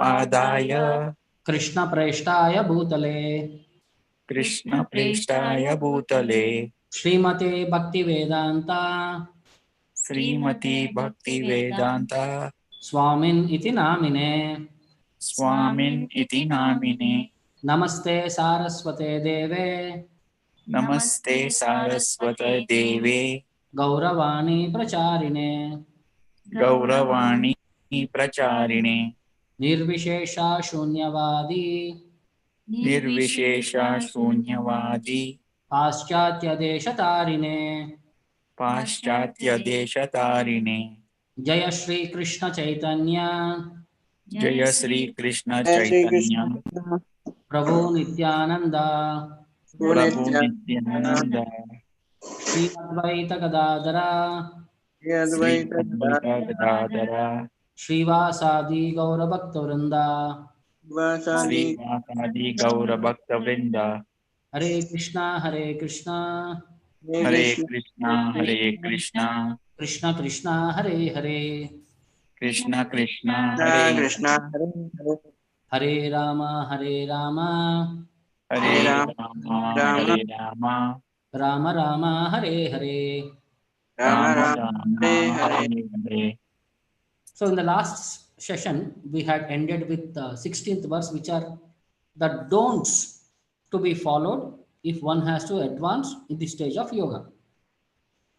Padaya Krishna Preshtaya Bhutale Krishna Preshtaya Bhutale Srimate Bhakti Vedanta Srimati Bhakti Vedanta Swamin iti namine Swamin iti namine Namaste Saraswate Deve Namaste Saraswata Deve Gauravani Pracharine Gauravani Pracharine Nirvishesha Shunyavadi Nirvishesha Shunyavadi Paschatya Deshatarine Paschatya Deshatarine Jaya Shri Krishna Chaitanya Jaya Sri Krishna Jai Shri Krishna Chaitanya Prabhu Nityananda Prabhu Nityananda Sri Gadadara Sri Advaita Advaita Gadadara Srivasadi Gaura Bhakta Sri Vasadi Vasadi Gaura Bhakta Vrinda Hare Krishna Hare Krishna Hare Krishna Hare Krishna Krishna Krishna Hare Hare Krishna Krishna Hare Krishna Hare Rama Hare Rama Hare Rama Hare Rama Rama Rama Hare Hare. Rama Rama Hare Hare. So in the last session we had ended with the 16th verse, which are the don'ts to be followed if one has to advance in the stage of yoga.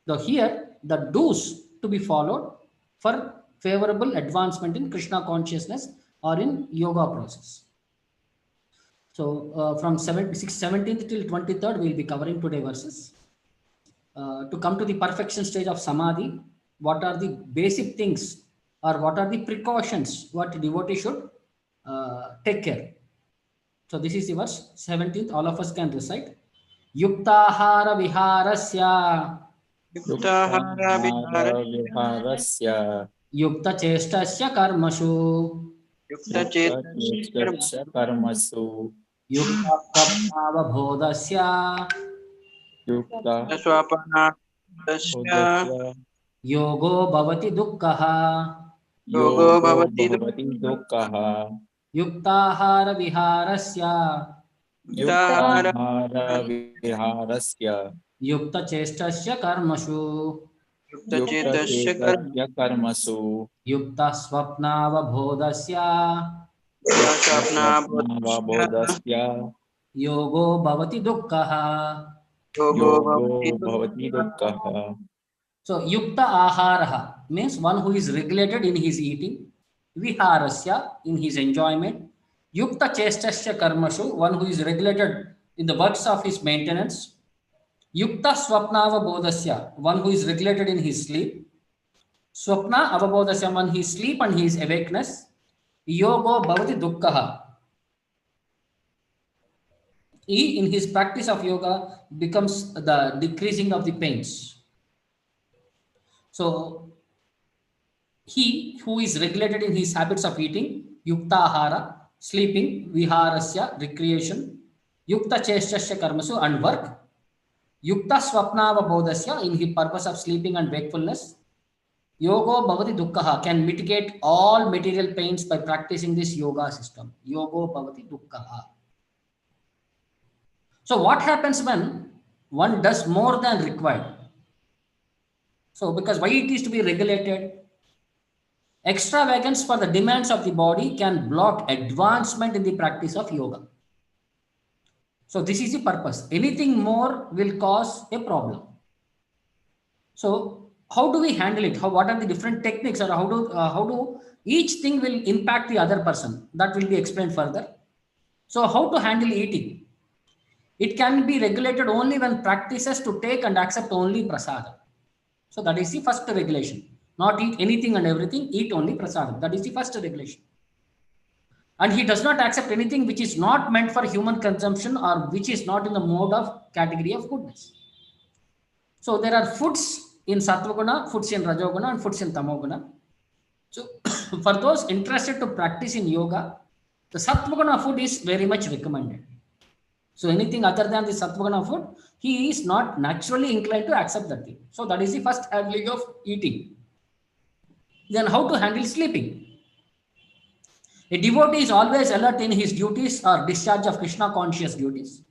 So here the do's to be followed for favorable advancement in Krishna consciousness or in yoga process. So from 17th till 23rd we will be covering today verses. To come to the perfection stage of samadhi, what are the basic things or what are the precautions what devotee should take care? So this is the verse 17th. All of us can recite. Yuktahara viharasya Yuktahara Viharasya yukta chestasya karmashu Yukta Yukta Karmasu yukta prabhava bodhasya Yukta Swapana Udasya yogo bhavati dukkhaha Yogo Bhavati Dukkaha yuktahara viharasya Yuktahara Viharasya yukta chestasya karmashu Yukta Yukta Chetasya Chetasya Karmasu yukta swapnava bodhasya Swapna Bodhasya yogo bhavati dukkhaha. Yogo Bhavati Dukkaha. So yukta aharaha means one who is regulated in his eating, viharasya in his enjoyment, yukta chestasya karmashu one who is regulated in the works of his maintenance, yukta swapnava bodhasya one who is regulated in his sleep, swapna avabodhasya one his sleep and his awakeness, yogo bhavati dukkhaha. He in his practice of yoga becomes the decreasing of the pains. So he who is regulated in his habits of eating, yukta ahara, sleeping, viharasya, recreation, yukta chestasya karmasu and work, yukta swapnava bodhasya in his purpose of sleeping and wakefulness, yogo bhavati dukkhaha can mitigate all material pains by practicing this yoga system. Yogo bhavati dukkhaha. So what happens when one does more than required? So because why it is to be regulated? Extravagance for the demands of the body can block advancement in the practice of yoga. So this is the purpose. Anything more will cause a problem. So how do we handle it? What are the different techniques, or how do each thing will impact the other person? That will be explained further. So how to handle eating? It can be regulated only when practices to take and accept only prasada. So that is the first regulation. Not eat anything and everything, eat only prasada. That is the first regulation. And he does not accept anything which is not meant for human consumption or which is not in the mode of category of goodness. So there are foods in Sattvaguna, foods in Rajoguna, and foods in Tamoguna. So for those interested to practice in yoga, the Sattvaguna food is very much recommended. So anything other than the Sattvaguna food, he is not naturally inclined to accept that thing. So that is the first handling of eating. Then how to handle sleeping? A devotee is always alert in his duties or discharge of Krishna conscious duties.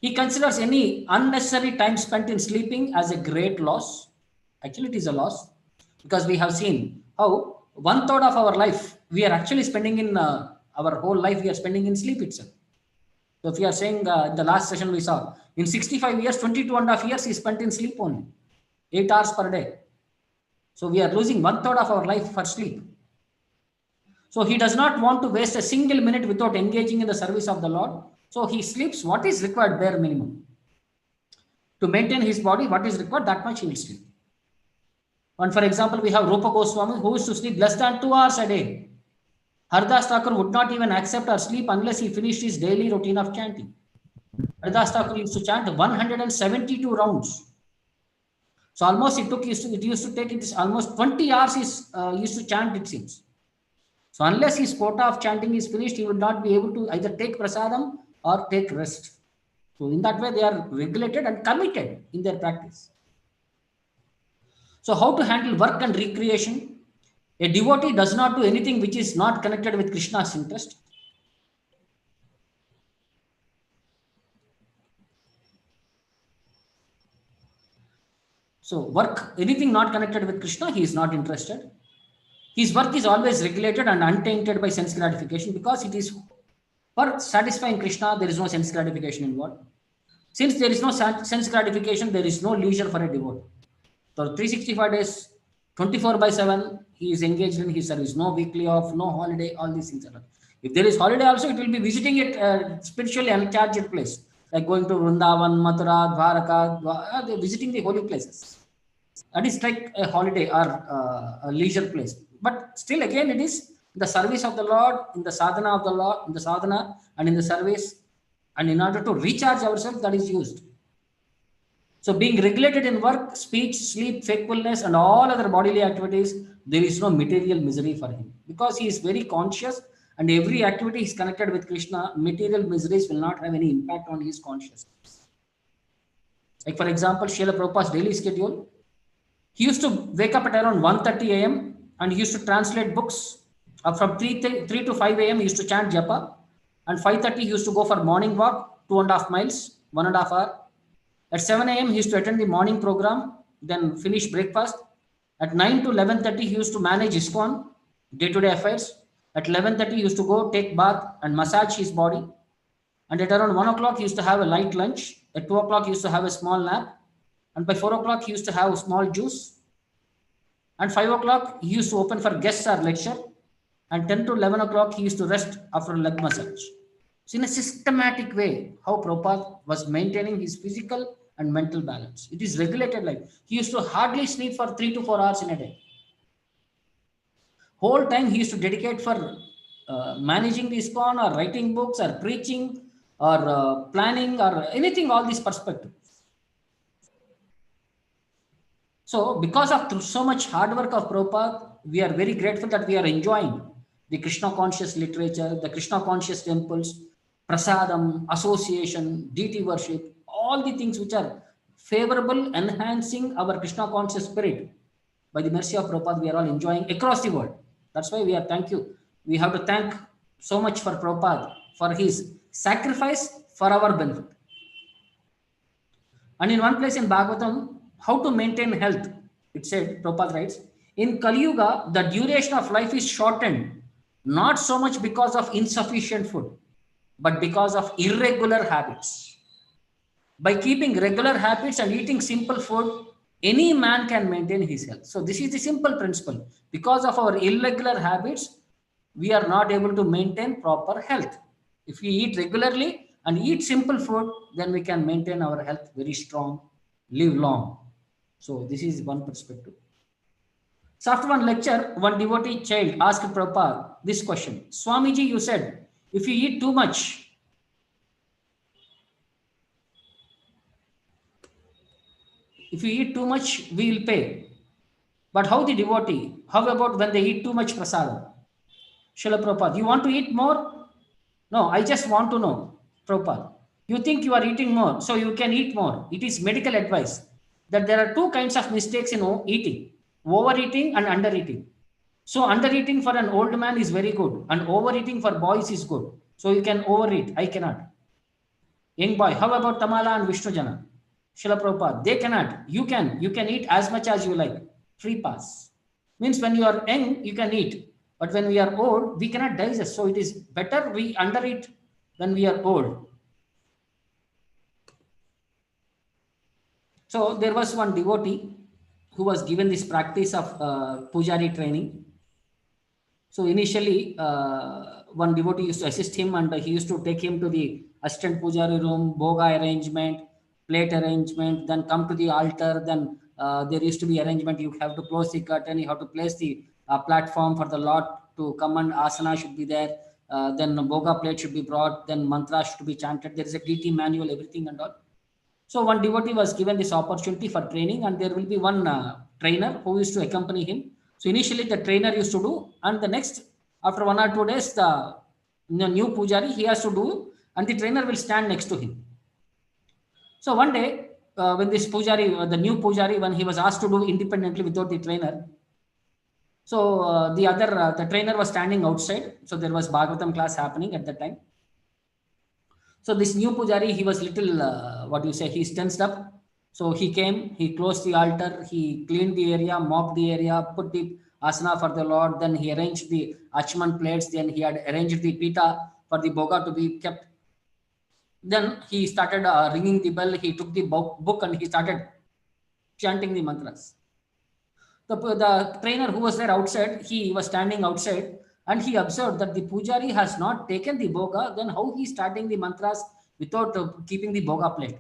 He considers any unnecessary time spent in sleeping as a great loss. Actually, it is a loss because we have seen how 1/3 of our life we are actually spending in our whole life we are spending in sleep itself. So if we are saying in the last session we saw in 65 years, 22.5 years is spent in sleep only, 8 hours per day. So we are losing 1/3 of our life for sleep. So he does not want to waste a single minute without engaging in the service of the Lord. So he sleeps what is required, bare minimum. To maintain his body, what is required, that much he will sleep. And for example, we have Rupa Goswami who used to sleep less than 2 hours a day. Haridas Thakur would not even accept or sleep unless he finished his daily routine of chanting. Haridas Thakur used to chant 172 rounds. So almost it used to take it almost 20 hours he used to chant, it seems. So unless his quota of chanting is finished, he would not be able to either take prasadam or take rest. So in that way, they are regulated and committed in their practice. So how to handle work and recreation? A devotee does not do anything which is not connected with Krishna's interest. So work, anything not connected with Krishna, he is not interested. His work is always regulated and untainted by sense gratification because it is for satisfying Krishna, there is no sense gratification involved. Since there is no sense gratification, there is no leisure for a devotee. So 365 days, 24/7, he is engaged in his service. No weekly off, no holiday, all these things. If there is holiday also, it will be visiting a spiritually uncharged place, like going to Vrindavan, Mathura, Dwaraka, visiting the holy places. That is like a holiday or a leisure place. But still again, it is the service of the Lord, in the sadhana of the Lord, in the sadhana and in the service, and in order to recharge ourselves, that is used. So being regulated in work, speech, sleep, faithfulness, and all other bodily activities, there is no material misery for him because he is very conscious and every activity is connected with Krishna. Material miseries will not have any impact on his consciousness. Like for example, Srila Prabhupada's daily schedule, he used to wake up at around 1:30 a.m. and he used to translate books. From 3 to 5 a.m. he used to chant japa, and 5:30 he used to go for morning walk, 2.5 miles, 1.5 hour. At 7 a.m. he used to attend the morning program, then finish breakfast. At 9 to 11:30 he used to manage ISKCON, day-to-day affairs. At 11:30 he used to go take bath and massage his body. And at around 1 o'clock he used to have a light lunch. At 2 o'clock he used to have a small nap. And by 4 o'clock he used to have a small juice. And 5 o'clock he used to open for guests or lecture. And 10 to 11 o'clock he used to rest after a leg massage. So in a systematic way, how Prabhupada was maintaining his physical and mental balance. It is regulated life. He used to hardly sleep for 3 to 4 hours in a day. Whole time he used to dedicate for managing the ISKCON or writing books or preaching or planning or anything, all these perspectives. So because of so much hard work of Prabhupada, we are very grateful that we are enjoying the Krishna conscious literature, the Krishna conscious temples, prasadam, association, deity worship, all the things which are favorable, enhancing our Krishna conscious spirit. By the mercy of Prabhupada, we are all enjoying across the world. That's why we are thank you. We have to thank so much for Prabhupada for his sacrifice for our benefit. And in one place in Bhagavatam, how to maintain health, it said, Prabhupada writes, in Kali Yuga, the duration of life is shortened, not so much because of insufficient food, but because of irregular habits. By keeping regular habits and eating simple food, any man can maintain his health. So this is the simple principle. Because of our irregular habits, we are not able to maintain proper health. If we eat regularly and eat simple food, then we can maintain our health very strong, live long. So this is one perspective. So after one lecture, one devotee child asked Prabhupada this question. Swamiji, you said, if you eat too much, we will pay. But how the devotee? How about when they eat too much prasadam? Srila Prabhupada, you want to eat more? No, I just want to know, Prabhupada. You think you are eating more, so you can eat more. It is medical advice that there are two kinds of mistakes in eating, overeating and undereating. So undereating for an old man is very good, and overeating for boys is good. So you can overeat. I cannot. Young boy, how about Tamala and Vishnu Jana? Srila Prabhupada, they cannot. You can. You can eat as much as you like. Free pass. Means when you are young, you can eat. But when we are old, we cannot digest. So it is better we undereat when we are old. So there was one devotee who was given this practice of Pujari training. So initially, one devotee used to assist him, and he used to take him to the assistant Pujari room, boga arrangement, plate arrangement, then come to the altar. Then there used to be arrangement. You have to close the curtain. You have to place the platform for the Lord to come, and asana should be there. Then boga plate should be brought. Then mantra should be chanted. There is a DT manual, everything and all. So one devotee was given this opportunity for training, and there will be one trainer who used to accompany him. So initially the trainer used to do, and the next, after 1 or 2 days, the new pujari, he has to do, and the trainer will stand next to him. So one day, when this pujari, the new pujari, when he was asked to do independently without the trainer, so the trainer was standing outside. So there was Bhagavatam class happening at that time. So this new pujari, he was little, he's tensed up. So he came, he closed the altar, he cleaned the area, mopped the area, put the asana for the Lord. Then he arranged the achman plates. Then he had arranged the pita for the boga to be kept. Then he started ringing the bell. He took the book and he started chanting the mantras. The trainer who was there outside, he was standing outside, and he observed that the pujari has not taken the boga. Then how he is starting the mantras without keeping the boga plate?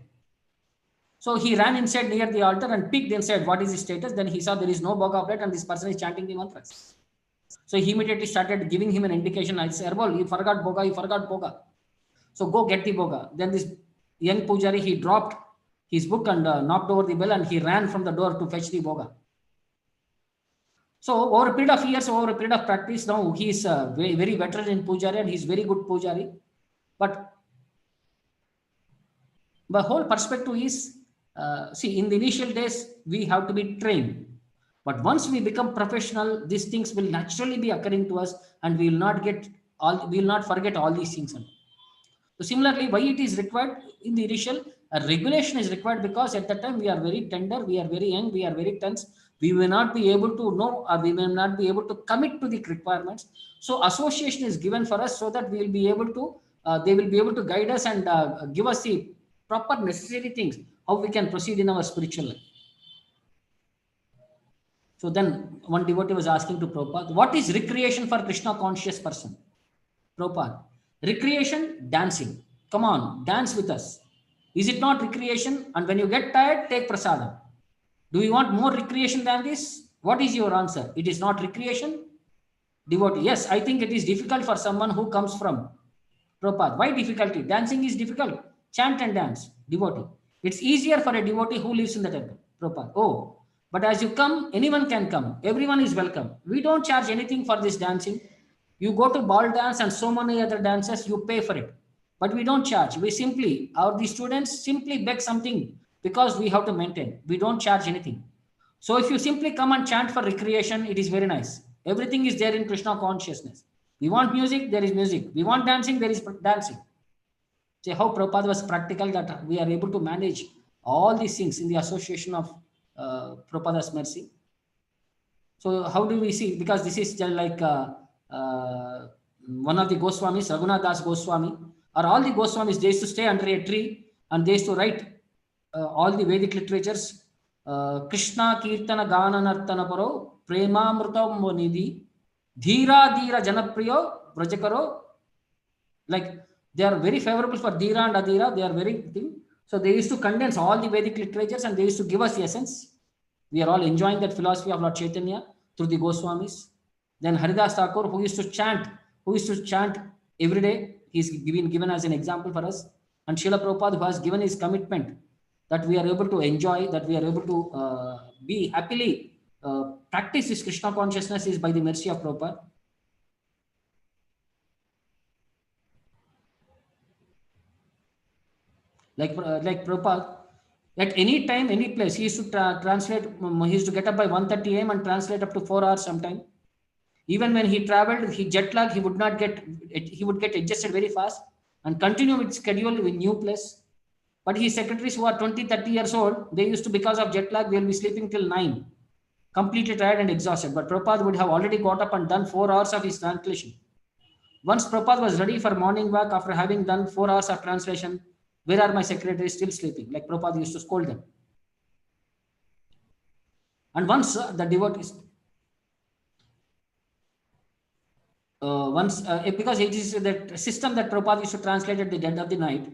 So he ran inside near the altar and peeked inside. What is the status? Then he saw there is no boga plate and this person is chanting the mantras. So he immediately started giving him an indication. I said, Erbol, you forgot boga, you forgot boga. So go get the boga. Then this young pujari, he dropped his book and knocked over the bell, and he ran from the door to fetch the boga. So over a period of years, over a period of practice, now he is very, very veteran in pujari, and he is very good pujari. But the whole perspective is, see, in the initial days, we have to be trained. But once we become professional, these things will naturally be occurring to us, and we will not forget all these things. So similarly, why it is required in the initial, a regulation is required, because at that time we are very tender, we are very young, we are very tense. We will not be able to know, or we will not be able to commit to the requirements. So association is given for us, so that we will be able to, they will be able to guide us and give us the proper necessary things, how we can proceed in our spiritual life. So then one devotee was asking to Prabhupada, what is recreation for Krishna conscious person? Prabhupada, recreation, dancing. Come on, dance with us. Is it not recreation? And when you get tired, take prasadam. Do you want more recreation than this? What is your answer? It is not recreation? Devotee, yes, I think it is difficult for someone who comes from. Prabhupada, why difficulty? Dancing is difficult. Chant and dance. Devotee, it's easier for a devotee who lives in the temple. Prabhupada, oh, but as you come, anyone can come. Everyone is welcome. We don't charge anything for this dancing. You go to ball dance and so many other dances, you pay for it. But we don't charge. We simply, the students simply beg something, because we have to maintain. We don't charge anything. So if you simply come and chant for recreation, it is very nice. Everything is there in Krishna consciousness. We want music, there is music. We want dancing, there is dancing. See how Prabhupada was practical, that we are able to manage all these things in the association of Prabhupada's mercy. So how do we see? Because this is just like one of the Goswamis, Raghunath Das Goswami, or all the Goswamis, they used to stay under a tree and they used to write all the Vedic literatures. Krishna Kirtana Gana Nartana Paro, Premamrutam Nidhi, Dhira Dhira Janapriyo, Vrajakaro. Like they are very favorable for Dhira and Adhira. They are very thing. So they used to condense all the Vedic literatures and they used to give us the essence. We are all enjoying that philosophy of Lord Chaitanya through the Goswamis. Then Haridas Thakur, who used to chant every day, he's given as an example for us. And Srila Prabhupada, who has given his commitment that we are able to enjoy, that we are able to be happily practice this Krishna consciousness, is by the mercy of Prabhupada. Like Prabhupada, at any time, any place, he used to translate, he used to get up by 1:30 a.m. and translate up to 4 hours sometime. Even when he traveled, he jet lag, he would get adjusted very fast and continue with schedule with new place. But his secretaries who are 20, 30 years old, they used to, because of jet lag, they'll be sleeping till 9, completely tired and exhausted. But Prabhupada would have already got up and done 4 hours of his translation. Once Prabhupada was ready for morning walk after having done 4 hours of translation, where are my secretaries still sleeping? Like Prabhupada used to scold them. And once the devotees, because it is that system that Prabhupada used to translate at the dead of the night.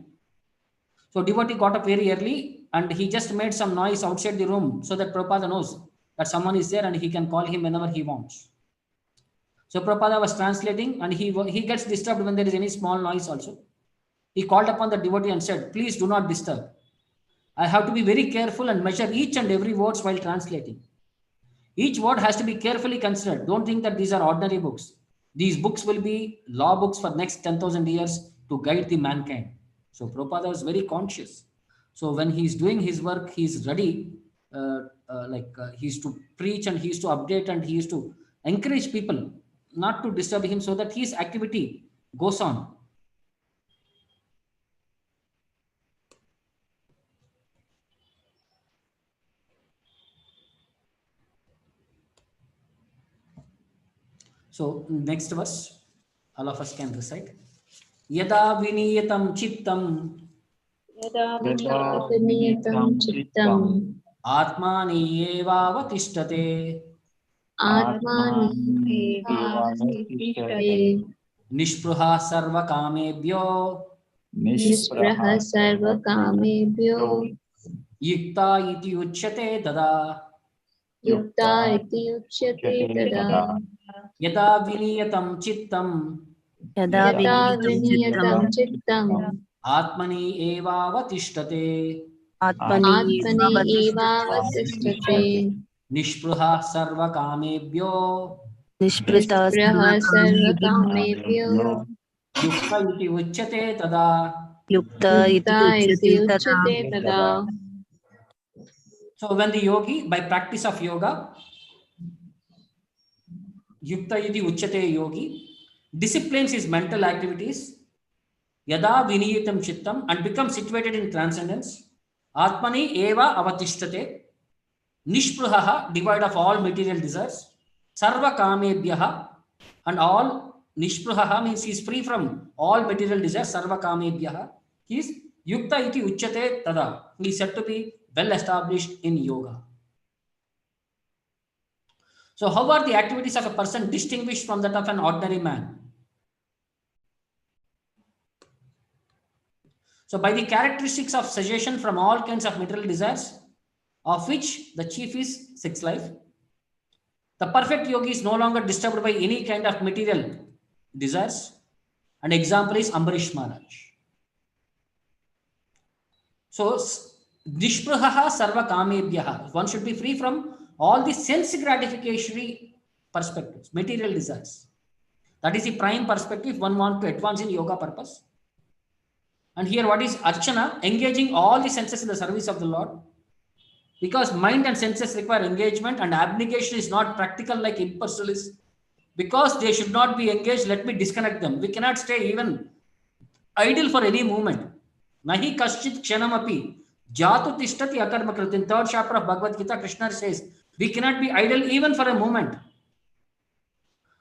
So devotee got up very early and he just made some noise outside the room so that Prabhupada knows that someone is there and he can call him whenever he wants. So Prabhupada was translating and he gets disturbed when there is any small noise also. He called upon the devotee and said, please do not disturb. I have to be very careful and measure each and every word while translating. Each word has to be carefully considered. Don't think that these are ordinary books. These books will be law books for next 10,000 years to guide the mankind. So Prabhupada was very conscious. So when he's doing his work, he's ready, he used to preach and he used to update and he used to encourage people not to disturb him so that his activity goes on. So next verse, all of us can recite. Yada viniyatam chittam Yada viniyatam chittam atmani eva vatishtate atmani eva nishpruha sarva kamebhyo nispraha sarva kamebhyo yukta iti uchyate tada. yukta iti uchyate tada. Yada viniyatam chittam Yada viniyatam chittam atmani eva vatishtate atmani eva vatishtate nishpruha sarva kamebhyo nispraha sarva kamebhyo yukta iti uchyate tada. yukta iti uchyate tada. So when the yogi, by practice of yoga, yukta iti uchyate yogi, disciplines his mental activities, yada viniyatam chittam, and becomes situated in transcendence, atmani eva avatishtate, nishpruhaha, devoid of all material desires, sarva kamebhyaha, and all, nishpruhaha means he is free from all material desires, sarva kamebhyaha, he is yukta iti uchyate tada, he is said to be well established in yoga. So how are the activities of a person distinguished from that of an ordinary man? So by the characteristics of cessation from all kinds of material desires, of which the chief is sex life, the perfect yogi is no longer disturbed by any kind of material desires. An example is Ambarish Maharaj. So Nishpraha sarva kamebhyaha. One should be free from all the sense gratification perspectives, material desires. That is the prime perspective one wants to advance in yoga purpose. And here what is Archana? Engaging all the senses in the service of the Lord. Because mind and senses require engagement and abnegation is not practical like impersonalists. Because they should not be engaged, let me disconnect them. We cannot stay even idle for any moment. Nahi kaschit kshanamapi. Jatu tishtati akarmakrit. In 3rd chapter of Bhagavad Gita, Krishna says, we cannot be idle even for a moment.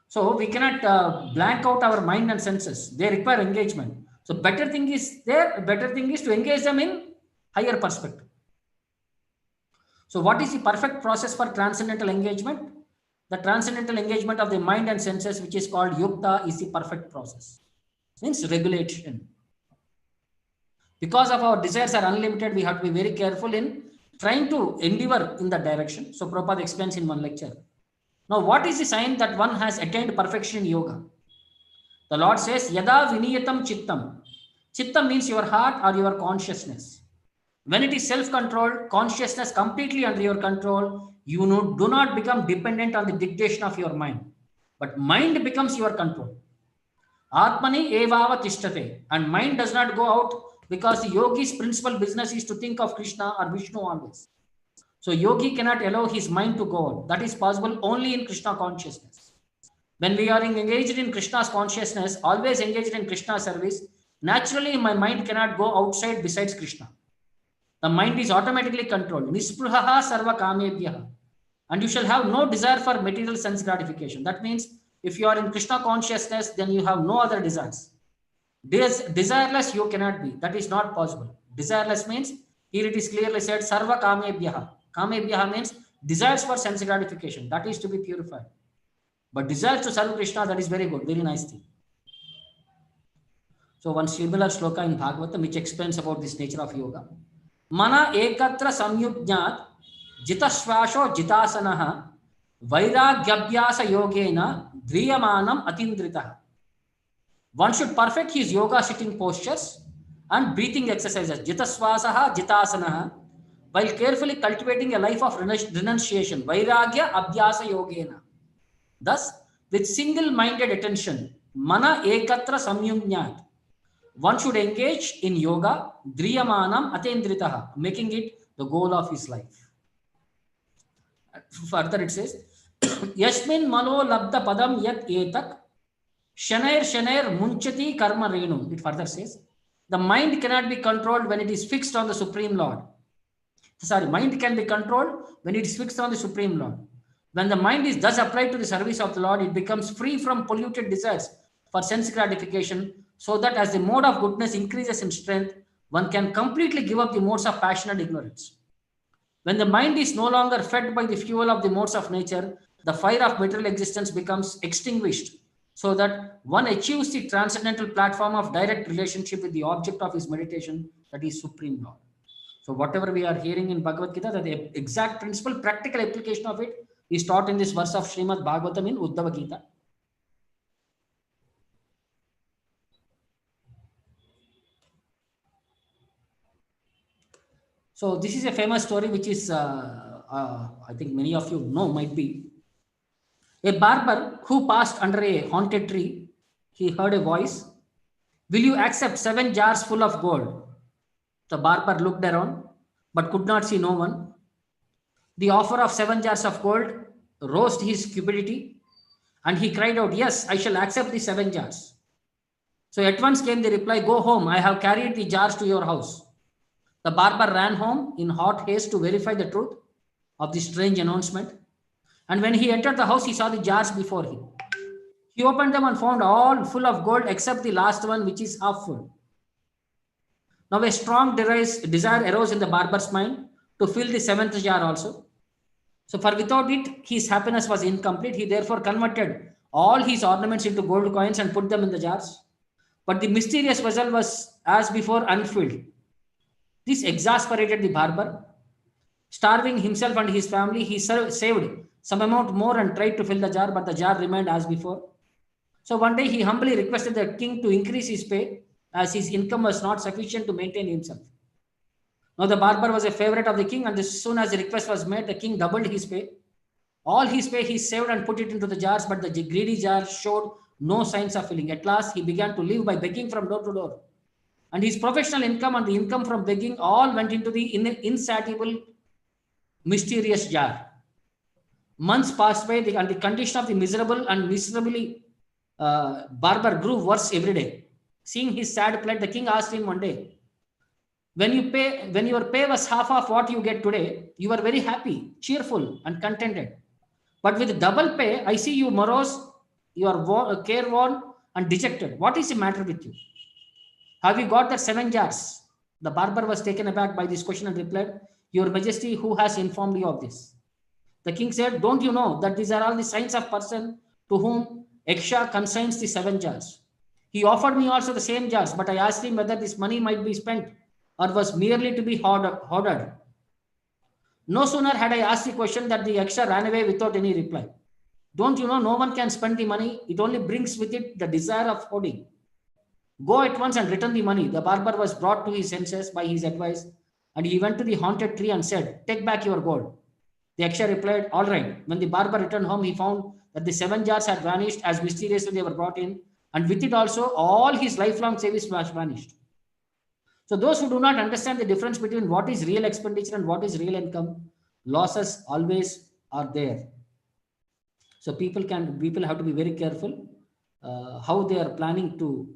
So we cannot blank out our mind and senses. They require engagement. So better thing is to engage them in higher perspective. So what is the perfect process for transcendental engagement? The transcendental engagement of the mind and senses, which is called yukta, is the perfect process. Means regulation. Because of our desires are unlimited, we have to be very careful in trying to endeavor in that direction. So Prabhupada explains in one lecture. Now, what is the sign that one has attained perfection in yoga? The Lord says, Yada viniyatam chittam. Chittam means your heart or your consciousness. When it is self-controlled, consciousness completely under your control, you do not become dependent on the dictation of your mind. But mind becomes your control. Atmani evava tishtate. And mind does not go out because the yogi's principal business is to think of Krishna or Vishnu always. So yogi cannot allow his mind to go out. That is possible only in Krishna consciousness. When we are engaged in Krishna's consciousness, always engaged in Krishna service, naturally my mind cannot go outside besides Krishna. The mind is automatically controlled. Nispruhaha sarva kamebhyaha. And you shall have no desire for material sense gratification. That means if you are in Krishna consciousness, then you have no other desires. Desireless you cannot be. That is not possible. Desireless means, here it is clearly said, sarva kamebhyaha. Kamebhyaha means desires for sense gratification. That is to be purified. But desire to serve Krishna, that is very good, very nice thing. So one similar sloka in Bhagavatam which explains about this nature of yoga. Mana ekatra samyujnat jitasvasho jitasanaha vairagyabhyasa yogena driyamanam atindritaha. One should perfect his yoga sitting postures and breathing exercises, jitasvasaha jitasanaha, while carefully cultivating a life of renunciation, vairagya abhyasa yogena. Thus, with single-minded attention, mana ekatra samyujnat, one should engage in yoga, driyamanam atendritaha, making it the goal of his life. Further it says, yasmin mano labda padam yat etak shanair munchati karma renum. It further says, the mind cannot be controlled when it is fixed on the Supreme Lord. Sorry, mind can be controlled when it is fixed on the Supreme Lord. When the mind is thus applied to the service of the Lord, it becomes free from polluted desires for sense gratification, so that as the mode of goodness increases in strength, one can completely give up the modes of passion and ignorance. When the mind is no longer fed by the fuel of the modes of nature, the fire of material existence becomes extinguished, so that one achieves the transcendental platform of direct relationship with the object of his meditation, that is Supreme Lord. So whatever we are hearing in Bhagavad Gita, that the exact principle, practical application of it is taught in this verse of Śrīmad-Bhāgavatam in Uddhava Gita. So this is a famous story which is, I think many of you know, might be. A barber who passed under a haunted tree, he heard a voice, "Will you accept 7 jars full of gold?" The barber looked around, but could not see no one. The offer of 7 jars of gold roused his cupidity, and he cried out, "Yes, I shall accept the 7 jars." So at once came the reply, "Go home, I have carried the jars to your house." The barber ran home in hot haste to verify the truth of the strange announcement. And when he entered the house, he saw the jars before him. He opened them and found all full of gold except the last one, which is half full. Now a strong desire arose in the barber's mind to fill the 7th jar also. So for without it, his happiness was incomplete. He therefore converted all his ornaments into gold coins and put them in the jars. But the mysterious vessel was as before unfilled. This exasperated the barber. Starving himself and his family, he saved some amount more and tried to fill the jar, but the jar remained as before. So one day he humbly requested the king to increase his pay, as his income was not sufficient to maintain himself. Now the barber was a favorite of the king, and as soon as the request was made, the king doubled his pay. All his pay he saved and put it into the jars, but the greedy jar showed no signs of filling. At last, he began to live by begging from door to door. And his professional income and the income from begging all went into the insatiable, mysterious jar. Months passed by, and the condition of the miserable and miserably barber grew worse every day. Seeing his sad plight, the king asked him one day, when your pay was half of what you get today, you were very happy, cheerful, and contented. But with double pay, I see you morose, you are careworn and dejected. What is the matter with you? Have you got that 7 jars? The barber was taken aback by this question and replied, "Your Majesty, who has informed you of this?" The king said, "Don't you know that these are all the signs of person to whom Yaksha consigns the 7 jars? He offered me also the same jars, but I asked him whether this money might be spent or was merely to be hoarded. No sooner had I asked the question that the Yaksha ran away without any reply. Don't you know no one can spend the money? It only brings with it the desire of hoarding. Go at once and return the money." The barber was brought to his senses by his advice, and he went to the haunted tree and said, "Take back your gold." The Yaksha replied, "All right." When the barber returned home, he found that the 7 jars had vanished as mysteriously they were brought in, and with it also all his lifelong savings was vanished. So those who do not understand the difference between what is real expenditure and what is real income, losses always are there. So people have to be very careful how they are planning to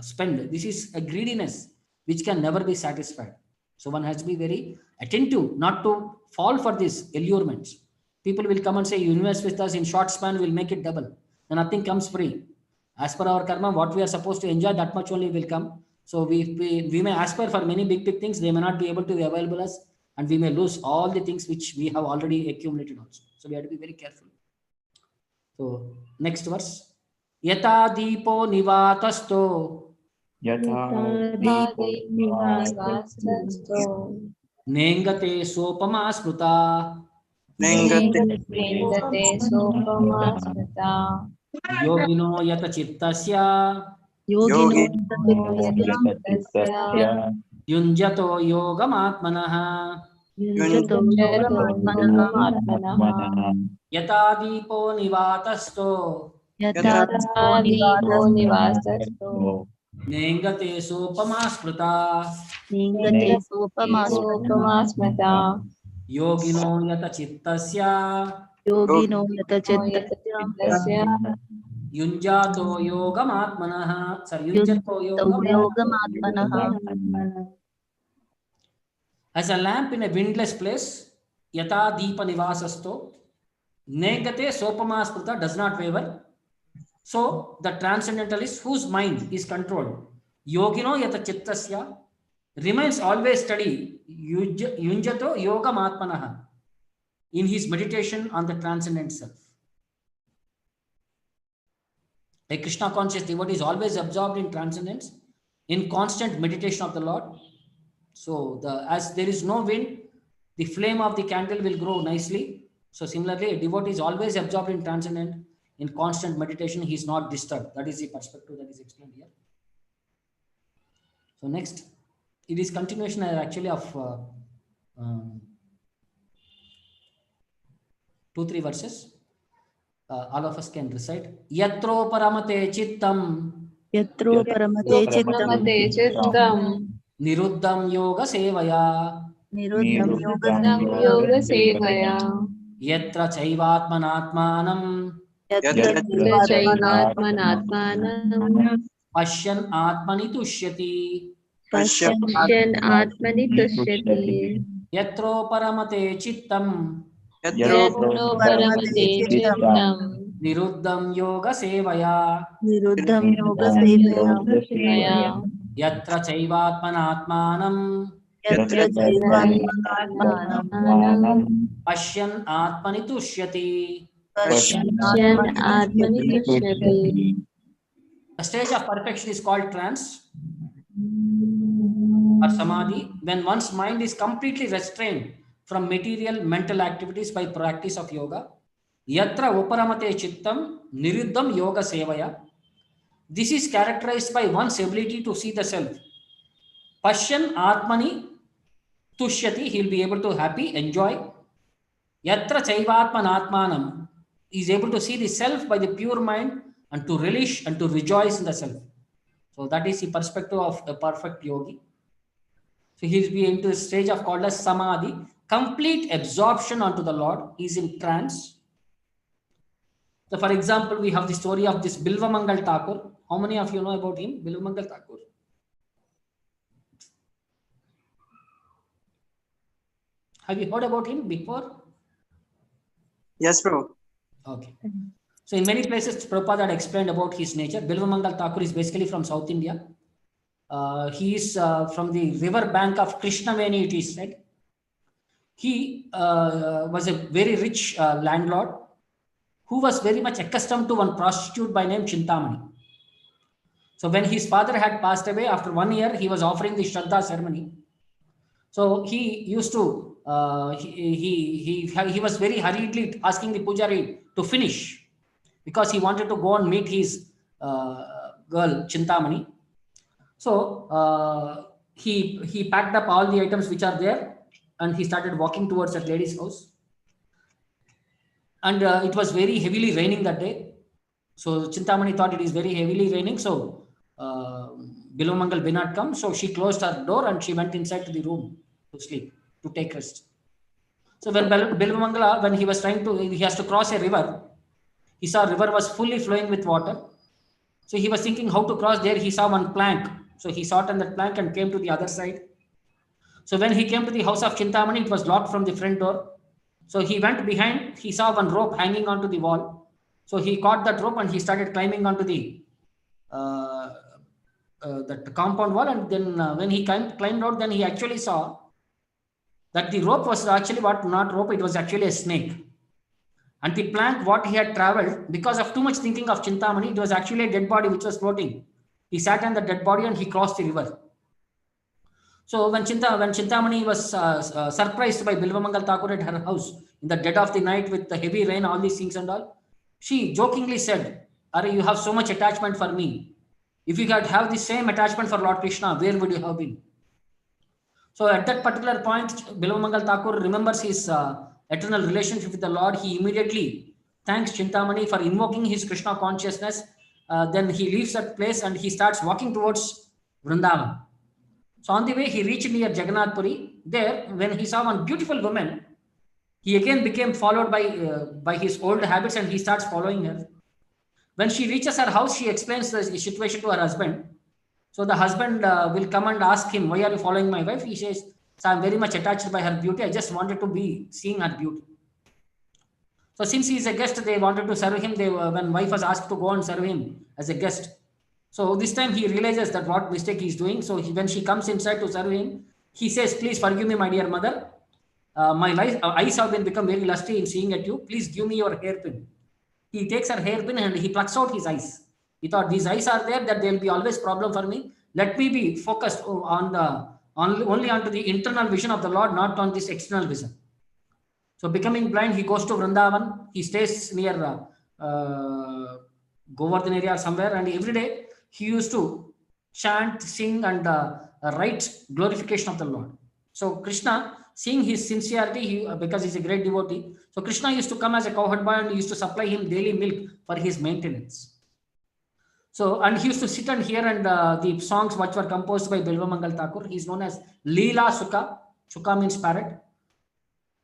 spend. This is a greediness which can never be satisfied. So one has to be very attentive not to fall for these allurements. People will come and say, you invest with us, in short span we'll make it double. And nothing comes free. As per our karma, what we are supposed to enjoy, that much only will come. So we may aspire for many big things, they may not be able to be available us, and we may lose all the things which we have already accumulated also. So we have to be very careful. So next verse. Yata deepo nivatasto nengate sopama smruta yogino yata chittasya yunjato yogamatmanah yata deepo nivatasto nengate sopama smruta yogino yata chittasya yunjato yogamatmanah. Yunjato yogamatmanah. As a lamp in a windless place, yata deepa nivasasto negate sopama smruta does not waver. So the transcendentalist whose mind is controlled, yogino yata chittasya, remains always steady, yunjato yogamatmanah, in his meditation on the transcendent self. A Krishna conscious devotee is always absorbed in transcendence, in constant meditation of the Lord. So as there is no wind, the flame of the candle will grow nicely. So similarly, a devotee is always absorbed in transcendent, in constant meditation, he is not disturbed. That is the perspective that is explained here. So next, it is continuation actually of 2-3 verses. All of us can recite. Yatro paramate chittam niruddham yoga sevaya yatra chaivatmanatmanam pashyan atmani tushyati. Yatro paramate chittam niruddham yoga sevaya yatra chaivatmanatmanam pashyan atmani tushyati. The stage of perfection is called trance or samadhi, when one's mind is completely restrained from material mental activities by practice of yoga. Yatra uparamate chittam niruddham yoga sevaya. This is characterized by one's ability to see the self. Pashyan atmani tushyati, he will be able to happy, enjoy. Yatra chaivatmanatmanam, he is able to see the self by the pure mind and to relish and to rejoice in the self. So that is the perspective of a perfect yogi. So he will be into the stage of called as samadhi, complete absorption onto the Lord. He is in trance. So for example, we have the story of this Bilvamangal Thakur. How many of you know about him? Bilvamangal Thakur. Have you heard about him before? Yes, Prabhu. Okay. So in many places, Prabhupada had explained about his nature. Bilvamangal Thakur is basically from South India. He is from the river bank of Krishnaveni, it is said. He was a very rich landlord who was very much accustomed to one prostitute by name Chintamani. So when his father had passed away, after 1 year, he was offering the Shraddha ceremony. So he used to, he was very hurriedly asking the pujari to finish because he wanted to go and meet his girl Chintamani. So he packed up all the items which are there and he started walking towards that lady's house. And it was very heavily raining that day. So Chintamani thought it is very heavily raining. So Bilvamangal did not come. So she closed her door and she went inside to the room to sleep, to take rest. So when Bilvamangala, when he was trying to, he has to cross a river, He saw river was fully flowing with water. So he was thinking how to cross there. He saw one plank. So he sat on that plank and came to the other side. So when he came to the house of Chintamani, it was locked from the front door. So he went behind. He saw one rope hanging onto the wall. So he caught that rope and he started climbing onto the that compound wall. And then when he climbed out, then he actually saw that the rope was actually not rope. It was actually a snake. And the plank, what he had traveled, because of too much thinking of Chintamani, it was actually a dead body which was floating. He sat on the dead body and he crossed the river. So when Chintamani was surprised by Bilvamangal Thakur at her house in the dead of the night with the heavy rain, all these things and all, she jokingly said, "Are you have so much attachment for me? If you could have the same attachment for Lord Krishna, where would you have been?" So at that particular point, Bilvamangal Thakur remembers his eternal relationship with the Lord. He immediately thanks Chintamani for invoking his Krishna consciousness. Then he leaves that place and he starts walking towards Vrindavan. So on the way, he reached near Jagannath Puri. There, when he saw one beautiful woman, he again became followed by his old habits and he starts following her. When she reaches her house, she explains the situation to her husband. So the husband will come and ask him, "Why are you following my wife?" He says, "So I'm very much attached by her beauty. I just wanted to be seeing her beauty." So since he is a guest, they wanted to serve him. When wife was asked to go and serve him as a guest. So this time he realizes that what mistake he is doing. So when she comes inside to serve him, he says, "Please forgive me, my dear mother. My eyes have become very lusty in seeing at you. Please give me your hairpin." He takes her hairpin and he plucks out his eyes. He thought, these eyes are there, that there will be always problem for me. Let me be focused only onto the internal vision of the Lord, not on this external vision. So becoming blind, he goes to Vrindavan. He stays near Govardhan area or somewhere, and every day he used to chant, sing, and write glorification of the Lord. So Krishna, seeing his sincerity, because he's a great devotee, so Krishna used to come as a cowherd boy and used to supply him daily milk for his maintenance. So, and he used to sit and hear and the songs which were composed by Bilvamangal Thakur. He is known as Leela Sukha. Sukha means parrot.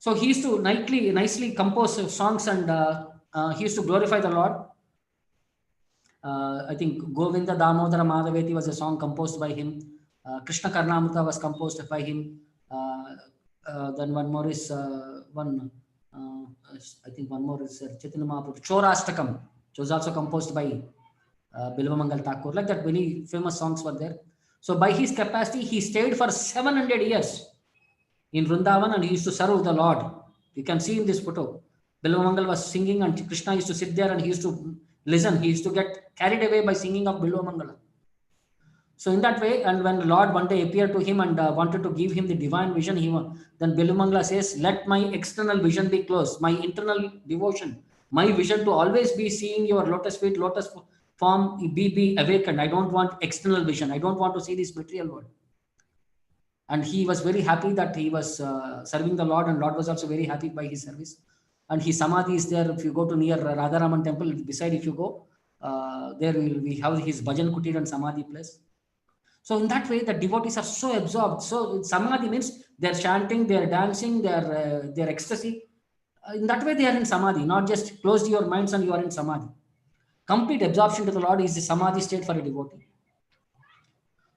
So he used to nicely compose songs and he used to glorify the Lord. I think Govinda Damodara Madhaveti was a song composed by him. Krishna Karnamrita was composed by him. Then one more is I think one more is Chaitanya Mahaprabhu Chorastakam, which was also composed by Bilvamangal Thakur. Like that, very famous songs were there. So by his capacity, he stayed for 700 years in Vrindavan and he used to serve the Lord. You can see in this photo, Bilvamangal was singing and Krishna used to sit there and he used to listen. He used to get carried away by singing of Bilvamangal. So in that way, and when the Lord one day appeared to him and wanted to give him the divine vision, then Bilvamangal says, "Let my external vision be closed, my internal devotion, my vision to always be seeing your lotus feet, lotus form, be awakened. I don't want external vision. I don't want to see this material world." And he was very happy that he was serving the Lord, and Lord was also very happy by his service. And his samadhi is there. If you go to near Radharaman temple, beside if you go, there we have his bhajan kutir and samadhi place. So in that way, the devotees are so absorbed. So samadhi means they're chanting, they're dancing, they're ecstasy. In that way, they are in samadhi, not just close your minds and you are in samadhi. Complete absorption to the Lord is the samadhi state for a devotee.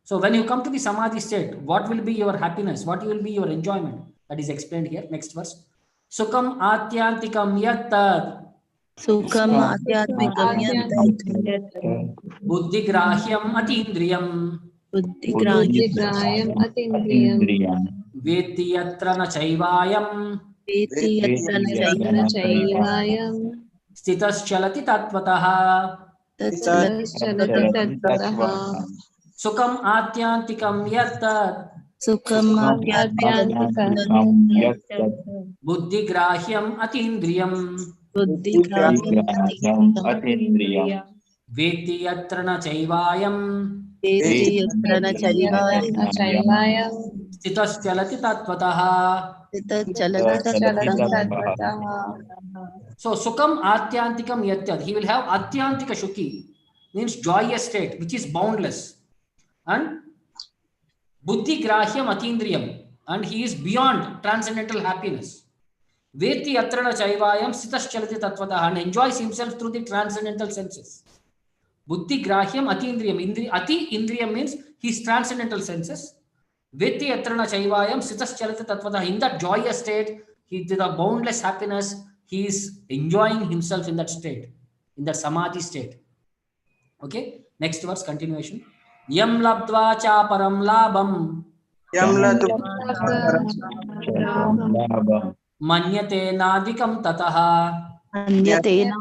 So when you come to the samadhi state, what will be your happiness? What will be your enjoyment? That is explained here. Next verse. Sukham atyantikam yattad. Sukham atyatmikam yattad. Buddhigrahyam atindriyam. Buddhigraham atindriyam. Veti yatra na chaivayam. Veti yatra chaivayam. Stitas chalati tattvataha. Tatschalati tattvatah. Sukham atyantikam yattad. Sukham atyatmikam yattad. Buddhigrahyam atindriyam. Buddhigraham atindriyam. Veti yatra na chaivayam. Veti yatra chaivayam. Stitas chalati tattvataha. So Sukham Atyantikam Yatyad. He will have Atyantika Shukhi, means joyous state, which is boundless. And Buddhi Grahyam Atindriyam, and he is beyond transcendental happiness. Veti atrana chaivayam sitaschalati tatvatah, and enjoys himself through the transcendental senses. Buddhi grahyam ati indriyam. Ati indriyam means his transcendental senses. Veti atrana chaivayam sitaschalati tatvatah. In that joyous state, he did a boundless happiness. He is enjoying himself in that state, in that samadhi state. Okay, next verse, continuation. Yam labdva cha param labam Yam ladva manyate nadikam tataha Yatena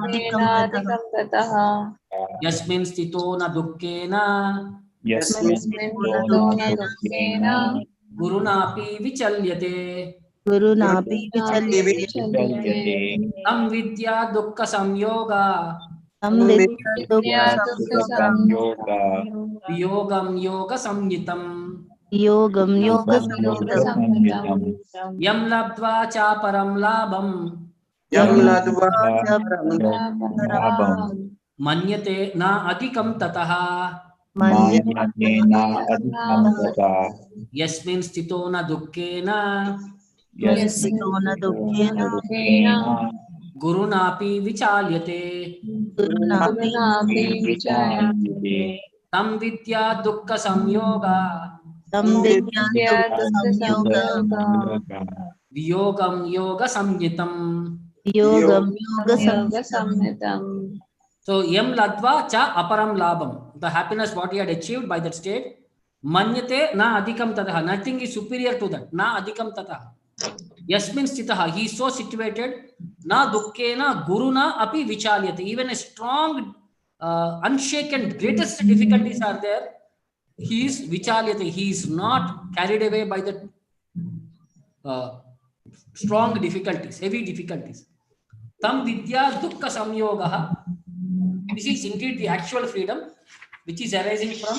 tataha yasmin stito na dukkena Yasmin Yasmin gurunapi vichalyate Gurunapi Vichalyate tam vidya dukkha samyoga Yoga viyogam yoga samyitam. Yogam Yoga Samyitam Yam labdva cha param labam Yam ladva Labam manyate na adhikam tataha Manyatena Adhikamtata yasmin stito na dukkena Yasminona Dukkena gurunapi vichalyate Gurunapi Vichalyate tam vidya dukkha samyoga Tam Vidya Samyoga viyogam yoga samyitam. Yogam Yoga Samhitam. So yam ladva cha aparam labam, the happiness what he had achieved by that state. Manyate na adhikam tataha, nothing is superior to that. Na adhikam tataha. Yasmin stitaha, he is so situated. Na dukkena guruna api vichalyate. Even a strong, unshaken, greatest difficulties are there. He is vichalyate. He is not carried away by the strong difficulties, heavy difficulties. Tam vidya dukkha samyogaha. This is indeed the actual freedom which is arising from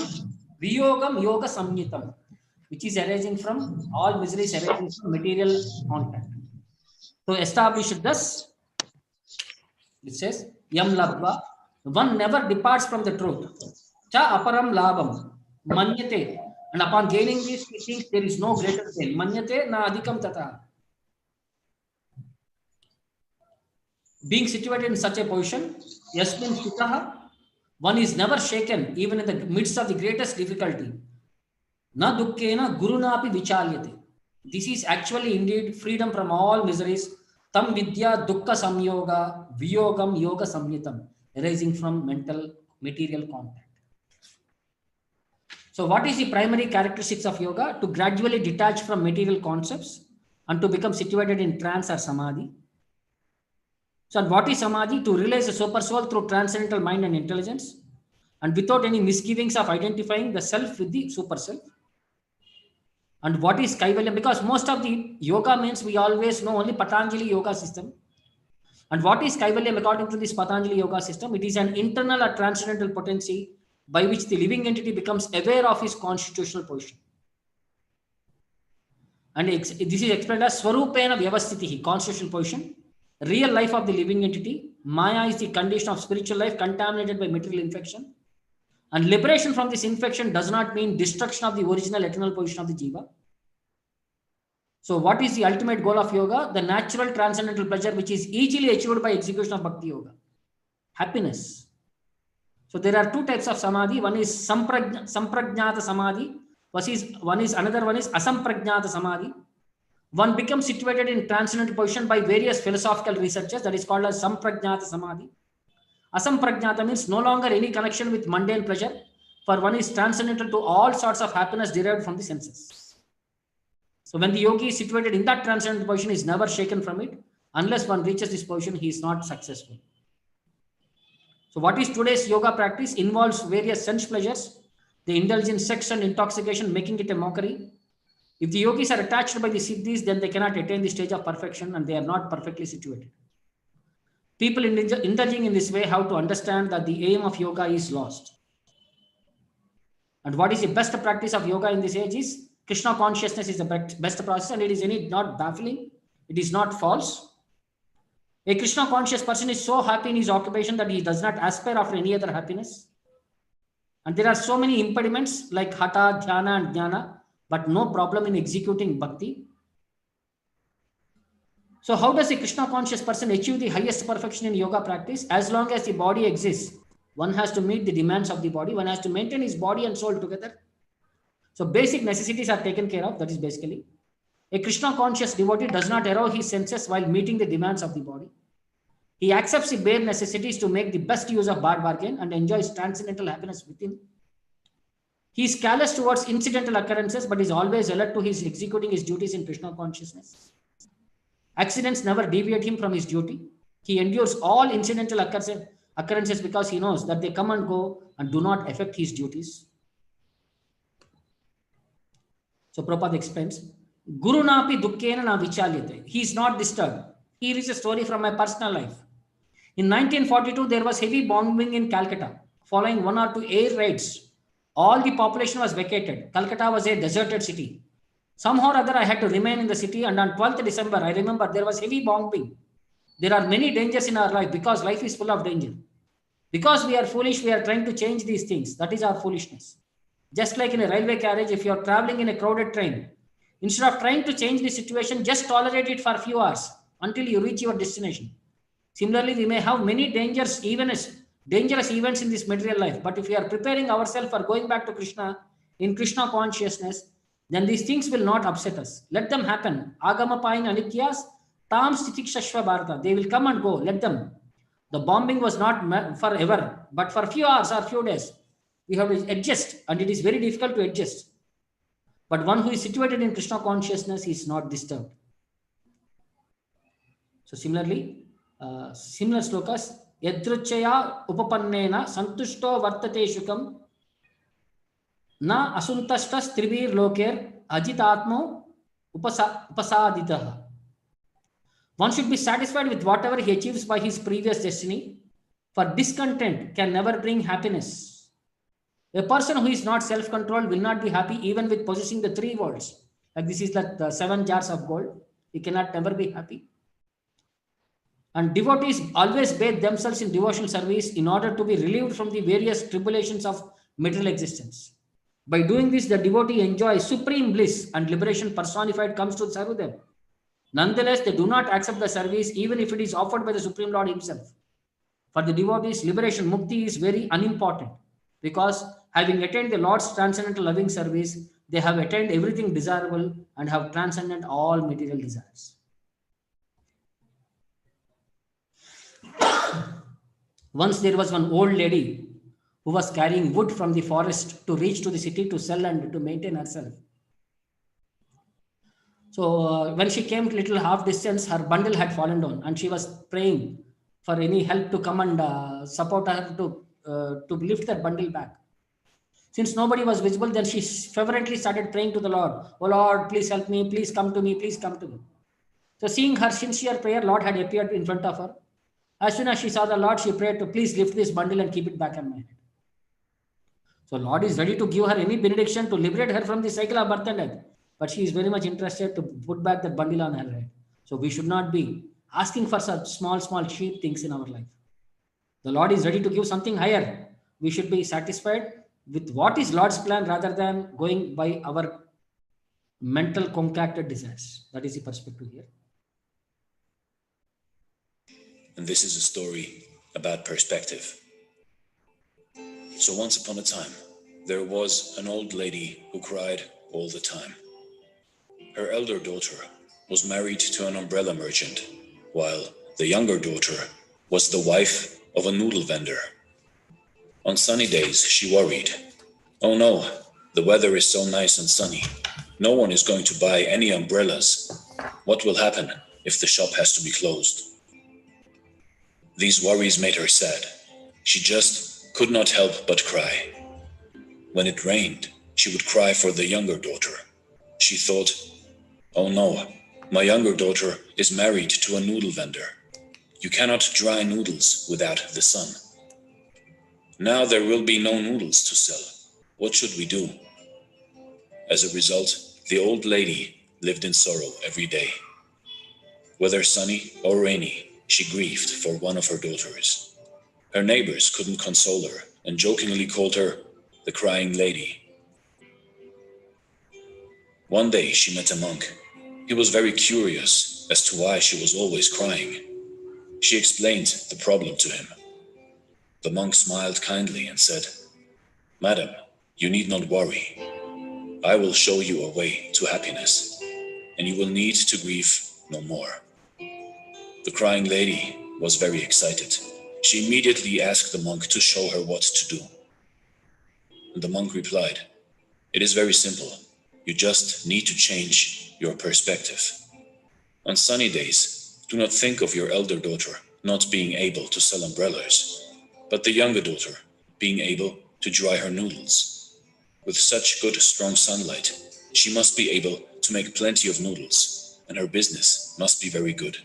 viyogam yoga samyitam, which is arising from all miseries arising from material contact. To establish this, it says yam labdva, one never departs from the truth. Cha aparam labam manyate, and upon gaining this he thinks there is no greater gain. Manyate na adhikam tata. Being situated in such a position, yasmin stitaha, one is never shaken even in the midst of the greatest difficulty. Na dukkena gurunapi vichalyate. This is actually indeed freedom from all miseries. Tam vidya dukkha samyoga viyogam yoga samyitam, arising from material contact. So what is the primary characteristics of yoga? To gradually detach from material concepts and to become situated in trance or samadhi. So what is samadhi? To realize the super soul through transcendental mind and intelligence, and without any misgivings of identifying the self with the super self. And what is kaivalya? Because most of the yoga means we always know only Patanjali yoga system. And what is kaivalya according to this Patanjali yoga system? It is an internal or transcendental potency by which the living entity becomes aware of his constitutional position. And this is explained as Swarupena Vyavastitihi, constitutional position. Real life of the living entity. Maya is the condition of spiritual life contaminated by material infection. And liberation from this infection does not mean destruction of the original eternal position of the jiva. So what is the ultimate goal of yoga? The natural transcendental pleasure which is easily achieved by execution of bhakti yoga. Happiness. So there are two types of samadhi. One is samprajnata samadhi. Another one is asamprajnata samadhi. One becomes situated in transcendental position by various philosophical researchers. That is called as samprajnata samadhi. Asamprajnata means no longer any connection with mundane pleasure, for one is transcendental to all sorts of happiness derived from the senses. So when the yogi is situated in that transcendental position, he is never shaken from it. Unless one reaches this position, he is not successful. So what is today's yoga practice? Involves various sense pleasures. They indulge in sex and intoxication, making it a mockery. If the yogis are attached by the siddhis, then they cannot attain the stage of perfection and they are not perfectly situated. People indulging in this way have to understand that the aim of yoga is lost. And what is the best practice of yoga in this age is Krishna consciousness is the best process, and it is not baffling. It is not false. A Krishna conscious person is so happy in his occupation that he does not aspire after any other happiness. And there are so many impediments like hatha, dhyana and jnana, but no problem in executing bhakti. So how does a Krishna conscious person achieve the highest perfection in yoga practice? As long as the body exists, one has to meet the demands of the body. One has to maintain his body and soul together. So basic necessities are taken care of. That is basically. A Krishna conscious devotee does not arouse his senses while meeting the demands of the body. He accepts the bare necessities to make the best use of bad bargain and enjoys transcendental happiness within. He is callous towards incidental occurrences, but is always alert to his executing his duties in Krishna consciousness. Accidents never deviate him from his duty. He endures all incidental occurrences because he knows that they come and go and do not affect his duties. So Prabhupada explains, Guru napi dukkena na vichalyate. He is not disturbed. Here is a story from my personal life. In 1942, there was heavy bombing in Calcutta. Following 1 or 2 air raids, all the population was vacated. Calcutta was a deserted city. Somehow or other, I had to remain in the city, and on 12th December, I remember there was heavy bombing. There are many dangers in our life because life is full of danger. Because we are foolish, we are trying to change these things. That is our foolishness. Just like in a railway carriage, if you are traveling in a crowded train, instead of trying to change the situation, just tolerate it for a few hours until you reach your destination. Similarly, we may have many dangerous events in this material life, but if we are preparing ourselves for going back to Krishna in Krishna consciousness, then these things will not upset us. Let them happen. Agama pain anityas tam stitikshashva bharata. They will come and go. Let them. The bombing was not forever, but for a few hours or few days. We have to adjust, and it is very difficult to adjust. But one who is situated in Krishna consciousness is not disturbed. So similarly, similar slokas, yadruchaya upapannena santushto vartate shukam na asuntashtas tribir loker ajitatmo upasaditaha. One should be satisfied with whatever he achieves by his previous destiny, for discontent can never bring happiness. A person who is not self-controlled will not be happy even with possessing the 3 worlds. Like this is like the 7 jars of gold. He cannot never be happy. And devotees always bathe themselves in devotional service in order to be relieved from the various tribulations of material existence. By doing this, the devotee enjoys supreme bliss and liberation personified comes to serve them. Nonetheless, they do not accept the service even if it is offered by the Supreme Lord himself. For the devotees, liberation, mukti, is very unimportant because having attained the Lord's transcendental loving service, they have attained everything desirable and have transcended all material desires. Once there was one old lady who was carrying wood from the forest to reach to the city to sell and to maintain herself. So when she came to little half distance, her bundle had fallen down and she was praying for any help to come and support her to lift that bundle back. Since nobody was visible, then she fervently started praying to the Lord. Oh Lord, please help me, please come to me, please come to me. So seeing her sincere prayer, Lord had appeared in front of her. As soon as she saw the Lord, she prayed to please lift this bundle and keep it back on my head. So Lord is ready to give her any benediction to liberate her from the cycle of birth and death. But she is very much interested to put back that bundle on her head. So we should not be asking for such small cheap things in our life. The Lord is ready to give something higher. We should be satisfied with what is Lord's plan rather than going by our mental concocted desires. That is the perspective here. And this is a story about perspective. So once upon a time, there was an old lady who cried all the time. Her elder daughter was married to an umbrella merchant, while the younger daughter was the wife of a noodle vendor. On sunny days, she worried. Oh no, the weather is so nice and sunny. No one is going to buy any umbrellas. What will happen if the shop has to be closed? These worries made her sad. She just could not help but cry. When it rained, she would cry for the younger daughter. She thought, oh no, my younger daughter is married to a noodle vendor. You cannot dry noodles without the sun. Now there will be no noodles to sell. What should we do? As a result, the old lady lived in sorrow every day. Whether sunny or rainy, she grieved for one of her daughters. Her neighbors couldn't console her and jokingly called her the crying lady. One day she met a monk He was very curious as to why she was always crying. She explained the problem to him. The monk smiled kindly and said, "Madam, you need not worry. I will show you a way to happiness, and you will need to grieve no more." The crying lady was very excited. She immediately asked the monk to show her what to do. And the monk replied, "It is very simple. You just need to change your perspective. On sunny days, do not think of your elder daughter not being able to sell umbrellas, but the younger daughter being able to dry her noodles. With such good, strong sunlight, she must be able to make plenty of noodles, and her business must be very good.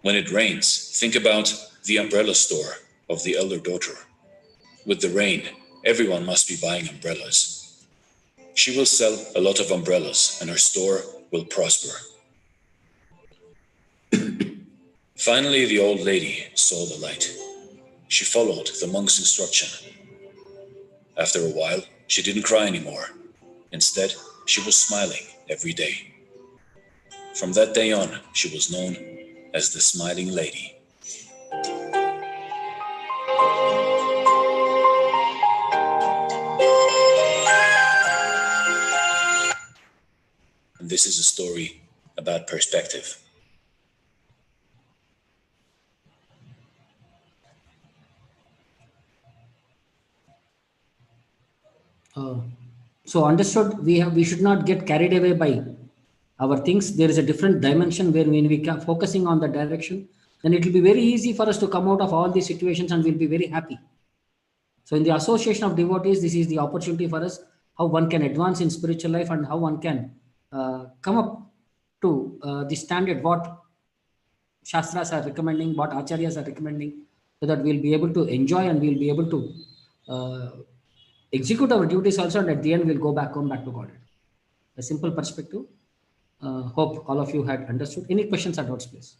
When it rains, think about the umbrella store of the elder daughter. With the rain, everyone must be buying umbrellas. She will sell a lot of umbrellas, and her store will prosper." Finally, the old lady saw the light. She followed the monk's instruction. After a while, she didn't cry anymore. Instead, she was smiling every day. From that day on, she was known as the Smiling Lady. And this is a story about perspective. So understood, we should not get carried away by our things. There is a different dimension where when we are focusing on the direction, then it will be very easy for us to come out of all these situations and we'll be very happy. So in the association of devotees, this is the opportunity for us, how one can advance in spiritual life and how one can come up to the standard what Shastras are recommending, what Acharyas are recommending, so that we'll be able to enjoy and we'll be able to execute our duties also, and at the end we'll go back home, back to Godhead. A simple perspective. Hope all of you had understood. Any questions or doubts, please?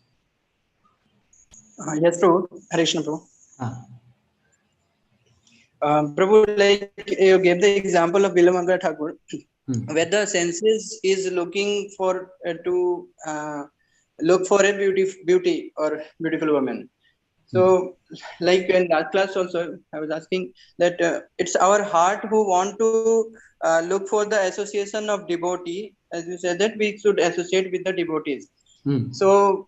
Yes, Prabhu. Hare Krishna, Prabhu. Ah. Prabhu, like you gave the example of Vilamanga Thakur, where the senses is looking for to look for a beauty or beautiful woman. So, like in that class also, I was asking that it's our heart who want to look for the association of devotee. As you said that we should associate with the devotees. So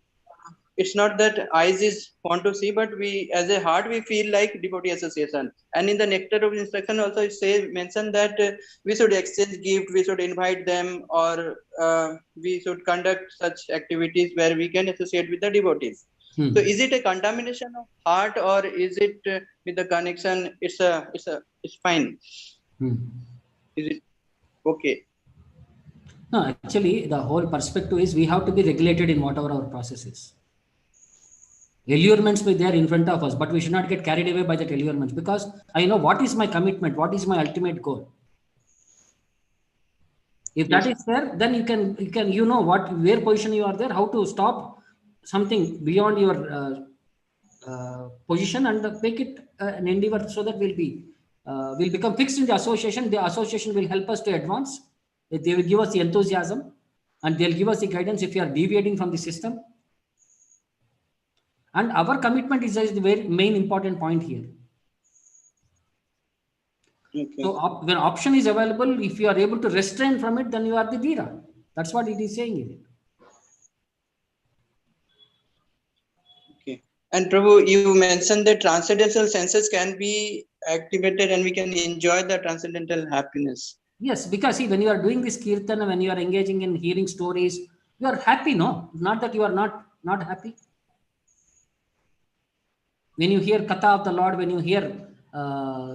it's not that eyes is want to see, but we as a heart we feel like devotee association. And in the nectar of instruction also it mentioned that we should exchange gift, we should invite them, or we should conduct such activities where we can associate with the devotees. So is it a contamination of heart, or is it with the connection? It's fine. Is it okay? No, actually, the whole perspective is we have to be regulated in whatever our process is. Allurements may be there in front of us, but we should not get carried away by that allurements, because I know what is my commitment, what is my ultimate goal. If that is there, then you can you know where position you are there, how to stop something beyond your position and make it an endeavor, so that we'll become fixed in the association. The association will help us to advance. They will give us the enthusiasm and they'll give us the guidance if you are deviating from the system. And our commitment is the very main important point here. Okay. So when option is available, if you are able to restrain from it, then you are the Veera. That's what it is saying in it. Okay. And Prabhu, you mentioned that transcendental senses can be activated and we can enjoy the transcendental happiness. Yes, because see, when you are doing this kirtan, when you are engaging in hearing stories, you are happy, no? Not that you are not happy. When you hear katha of the Lord, when you hear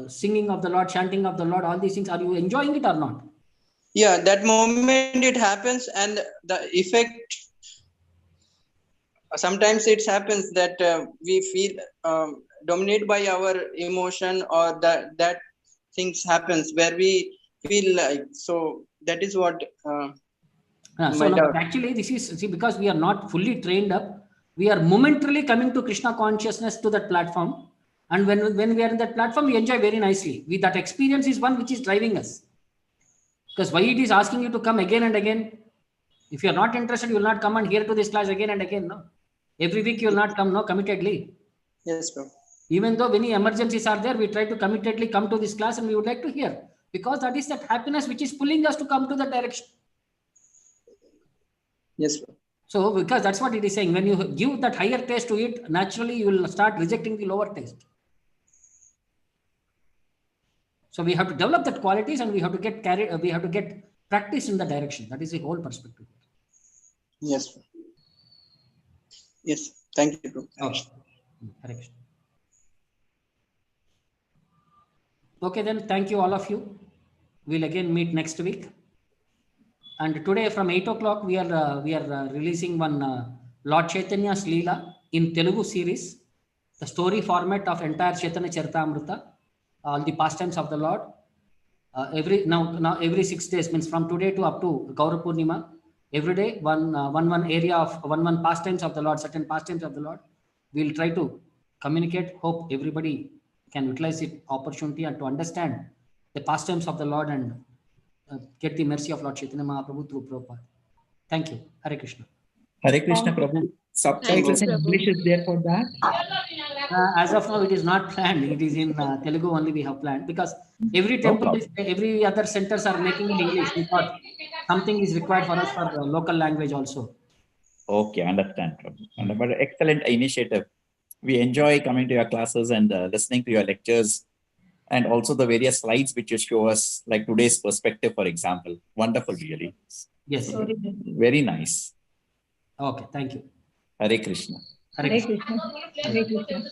singing of the Lord, chanting of the Lord, all these things, are you enjoying it or not? Yeah, that moment it happens, and the effect, sometimes it happens that we feel dominated by our emotion, or that things happens where we feel like, so that is what So now, actually this is, see, because we are not fully trained up, we are momentarily coming to Krishna consciousness to that platform, and when we are in that platform, we enjoy very nicely. That experience is one which is driving us, because why it is asking you to come again and again, If you are not interested, you will not come and hear to this class again and again. No, every week you will not come. No, committedly. Yes, Prabhu. Even though many emergencies are there, we try to committedly come to this class and we would like to hear, because that is that happiness which is pulling us to come to the direction. Yes, Prabhu. So, because that's what it is saying. When you give that higher taste to it, naturally you will start rejecting the lower taste. So we have to develop that qualities and we have to get carried. We have to get practice in the direction. That is the whole perspective. Yes, Prabhu. Yes. Thank you, Prabhu. Okay. Hare Krishna. Okay, then thank you all of you. We'll again meet next week. And today from 8 o'clock we are releasing one Lord Chaitanya's Leela in Telugu series, the story format of entire Chaitanya Charitamrita, all the pastimes of the Lord. Every 6 days, means from today to up to Gaura Purnima, every day one area of one pastimes of the Lord, certain pastimes of the Lord. We'll try to communicate. Hope everybody can utilize it opportunity and to understand the pastimes of the Lord and get the mercy of Lord Chaitanya Mahaprabhu through Prabhupada. Thank you. Hare Krishna. Hare Krishna, Prabhu. Subtitles in English is there for that? As of now, it is not planned. It is in Telugu only we have planned, because every temple, every other centers are making in English. We thought something is required for us for the local language also. Okay, understand, Prabhu. But excellent initiative. We enjoy coming to your classes and listening to your lectures, and also the various slides which you show us, like today's perspective, for example. Wonderful, really. Yes. Very nice. Okay, thank you. Hare Krishna. Hare Krishna. Hare Krishna.